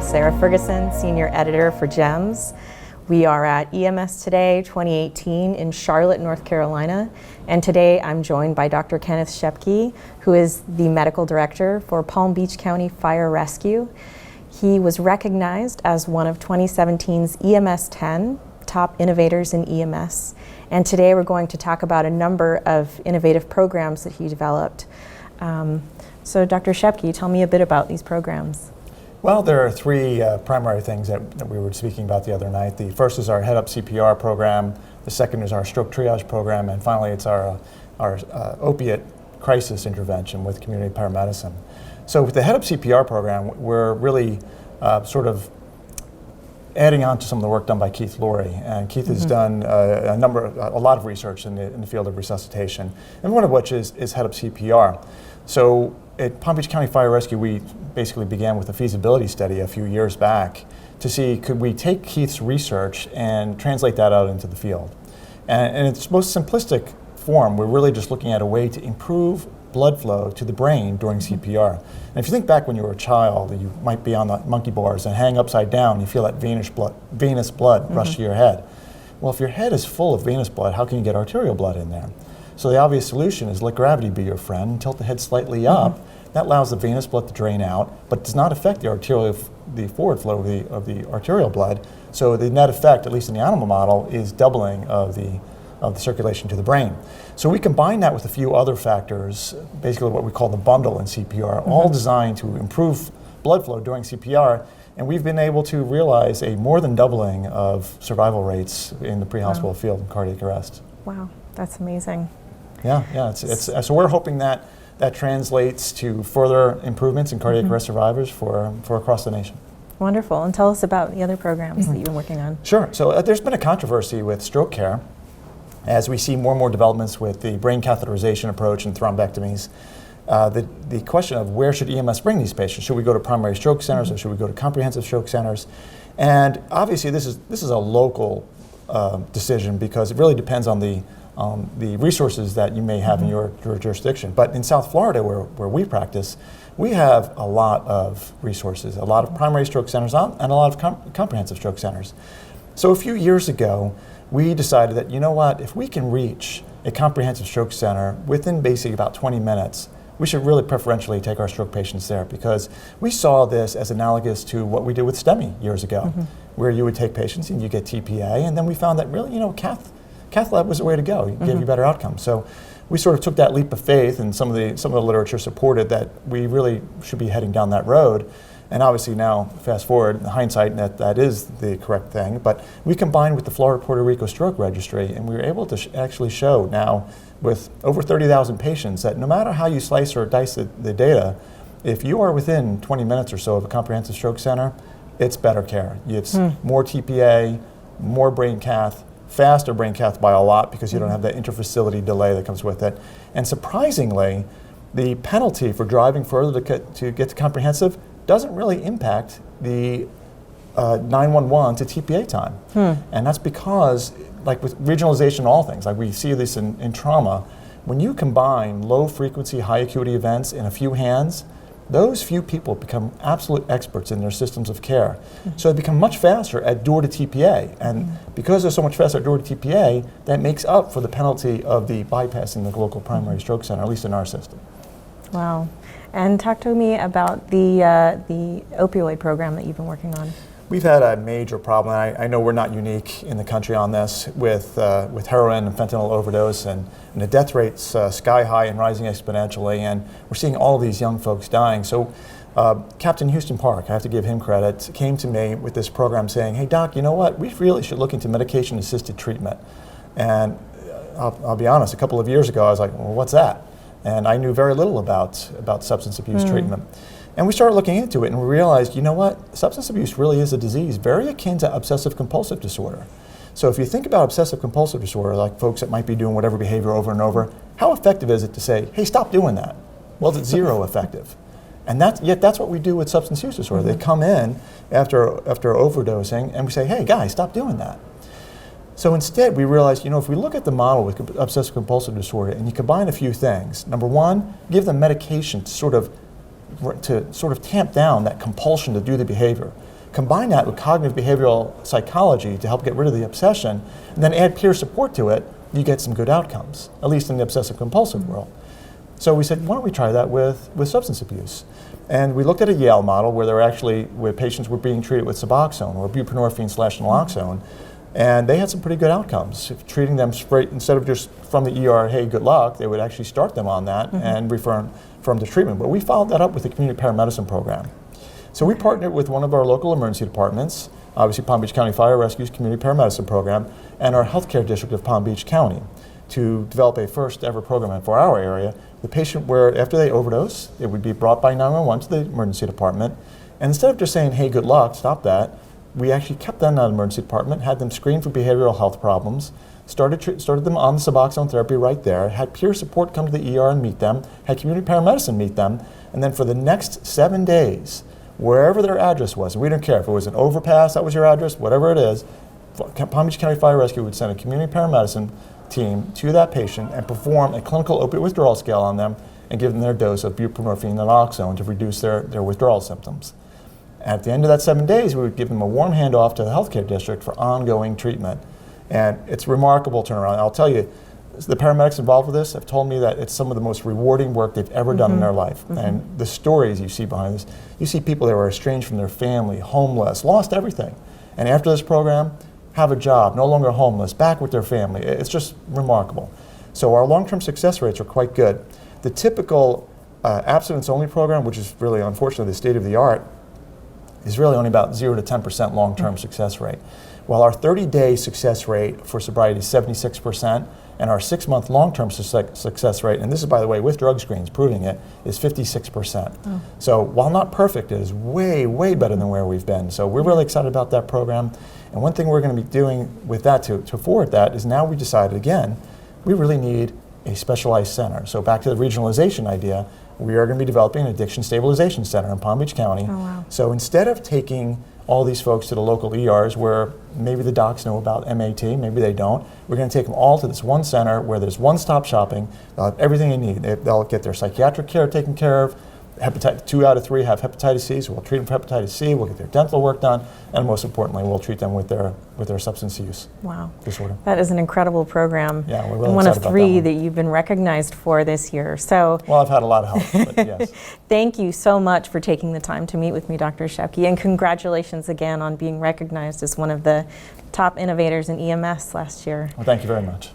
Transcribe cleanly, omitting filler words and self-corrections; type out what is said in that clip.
Sarah Ferguson, Senior Editor for GEMS. We are at EMS Today 2018 in Charlotte, North Carolina, and today I'm joined by Dr. Kenneth Scheppke, who is the Medical Director for Palm Beach County Fire Rescue. He was recognized as one of 2017's EMS10 Top Innovators in EMS, and today we're going to talk about a number of innovative programs that he developed. So Dr. Scheppke, tell me a bit about these programs. Well, there are three primary things that we were speaking about the other night. The first is our Up CPR program, the second is our stroke triage program, and finally it's our opiate crisis intervention with community paramedicine. So with the Up CPR program, we're really sort of adding on to some of the work done by Keith Laurie, and Keith has done a lot of research in the field of resuscitation, and one of which is Up CPR. So at Palm Beach County Fire Rescue, we basically began with a feasibility study a few years back to see could we take Keith's research and translate that out into the field. And in its most simplistic form, we're really just looking at a way to improve blood flow to the brain during CPR. And if you think back when you were a child, you might be on the monkey bars and hang upside down, you feel that venous blood rush to your head. Well, if your head is full of venous blood, how can you get arterial blood in there? So the obvious solution is let gravity be your friend and tilt the head slightly up. That allows the venous blood to drain out, but does not affect the forward flow of the arterial blood. So the net effect, at least in the animal model, is doubling of the circulation to the brain. So we combine that with a few other factors, basically what we call the bundle in CPR, all designed to improve blood flow during CPR, and we've been able to realize a more than doubling of survival rates in the pre-hospital field in cardiac arrest. Wow, that's amazing. Yeah, so we're hoping that translates to further improvements in cardiac arrest survivors for across the nation. Wonderful, and tell us about the other programs that you've been working on. Sure, so there's been a controversy with stroke care as we see more and more developments with the brain catheterization approach and thrombectomies. The question of where should EMS bring these patients? Should we go to primary stroke centers or should we go to comprehensive stroke centers? And obviously this is a local decision because it really depends on the resources that you may have in your jurisdiction. But in South Florida, where we practice, we have a lot of resources, a lot of primary stroke centers and a lot of comprehensive stroke centers. So a few years ago, we decided that, you know what, if we can reach a comprehensive stroke center within basically about 20 minutes, we should really preferentially take our stroke patients there because we saw this as analogous to what we did with STEMI years ago, where you would take patients and you get TPA, and then we found that really, cath lab was the way to go. It gave you better outcomes. So we sort of took that leap of faith, and some of the literature supported that we really should be heading down that road. And obviously now, fast forward, in hindsight, that is the correct thing. But we combined with the Florida-Puerto Rico Stroke Registry, and we were able to actually show now with over 30,000 patients that no matter how you slice or dice the data, if you are within 20 minutes or so of a comprehensive stroke center, it's better care. It's more TPA, more brain cath, faster brain cath by a lot because you don't have that interfacility delay that comes with it. And surprisingly, the penalty for driving further to get to comprehensive doesn't really impact the 911 to TPA time. And that's because, like with regionalization of all things, like we see this in trauma, when you combine low frequency, high acuity events in a few hands, those few people become absolute experts in their systems of care. So they become much faster at door to TPA. And because they're so much faster at door to TPA, that makes up for the penalty of the bypassing the local primary stroke center, at least in our system. Wow. And talk to me about the opioid program that you've been working on. We've had a major problem. I know we're not unique in the country on this with heroin and fentanyl overdose, and the death rate's sky high and rising exponentially, and we're seeing all of these young folks dying. So Captain Houston Park, I have to give him credit, came to me with this program saying, hey doc, you know what, we really should look into medication-assisted treatment. And I'll be honest, a couple of years ago I was like, well, what's that? And I knew very little about substance abuse treatment. And we started looking into it and we realized, you know what, substance abuse really is a disease very akin to obsessive compulsive disorder. So if you think about obsessive compulsive disorder, like folks that might be doing whatever behavior over and over, how effective is it to say, hey, stop doing that? Well, it's zero effective. And yet that's what we do with substance use disorder. They come in after overdosing and we say, hey guys, stop doing that. So instead, we realized, if we look at the model with obsessive compulsive disorder and you combine a few things, number one, give them medication to sort of tamp down that compulsion to do the behavior. Combine that with cognitive behavioral psychology to help get rid of the obsession, and then add peer support to it, you get some good outcomes, at least in the obsessive compulsive world. So we said, why don't we try that with substance abuse? And we looked at a Yale model where patients were being treated with suboxone or buprenorphine/naloxone, and they had some pretty good outcomes. If treating them straight, instead of just from the ER, hey, good luck, they would actually start them on that and refer them to treatment. But we followed that up with the community paramedicine program. So we partnered with one of our local emergency departments, obviously Palm Beach County Fire Rescue's community paramedicine program, and our healthcare district of Palm Beach County to develop a first ever program for our area. The patient, where after they overdose, it would be brought by 911 to the emergency department. And instead of just saying, hey, good luck, stop that, we actually kept them in the emergency department, had them screened for behavioral health problems, started them on the suboxone therapy right there, had peer support come to the ER and meet them, had community paramedicine meet them, and then for the next 7 days, wherever their address was, and we don't care if it was an overpass, that was your address, whatever it is, Palm Beach County Fire Rescue would send a community paramedicine team to that patient and perform a clinical opiate withdrawal scale on them and give them their dose of buprenorphine and naloxone to reduce their withdrawal symptoms. At the end of that 7 days, we would give them a warm handoff to the healthcare district for ongoing treatment. And it's a remarkable turnaround. I'll tell you, the paramedics involved with this have told me that it's some of the most rewarding work they've ever done in their life. And the stories you see behind this, you see people that were estranged from their family, homeless, lost everything. And after this program, have a job, no longer homeless, back with their family. It's just remarkable. So our long-term success rates are quite good. The typical abstinence-only program, which is really unfortunately the state of the art, is really only about 0 to 10% long-term success rate. While our 30-day success rate for sobriety is 76%, and our 6-month long-term success rate, and this is, by the way, with drug screens proving it, is 56%. So while not perfect, it is way, way better than where we've been. So we're really excited about that program. And one thing we're going to be doing with that to forward that is now we decided, again, we really need a specialized center. So back to the regionalization idea, we are going to be developing an addiction stabilization center in Palm Beach County. Oh, wow. So instead of taking all these folks to the local ERs where maybe the docs know about MAT, maybe they don't, we're going to take them all to this one center where there's one-stop shopping. They'll have everything they need. They'll get their psychiatric care taken care of. 2 out of 3 have hepatitis C, so we'll treat them for hepatitis C, we'll get their dental work done, and most importantly, we'll treat them with their substance use disorder. That is an incredible program. Yeah, we're really and one of excited about 3 that that you've been recognized for this year. So, well, I've had a lot of help, but yes. Thank you so much for taking the time to meet with me, Dr. Scheppke, and congratulations again on being recognized as one of the top innovators in EMS last year. Well, thank you very much.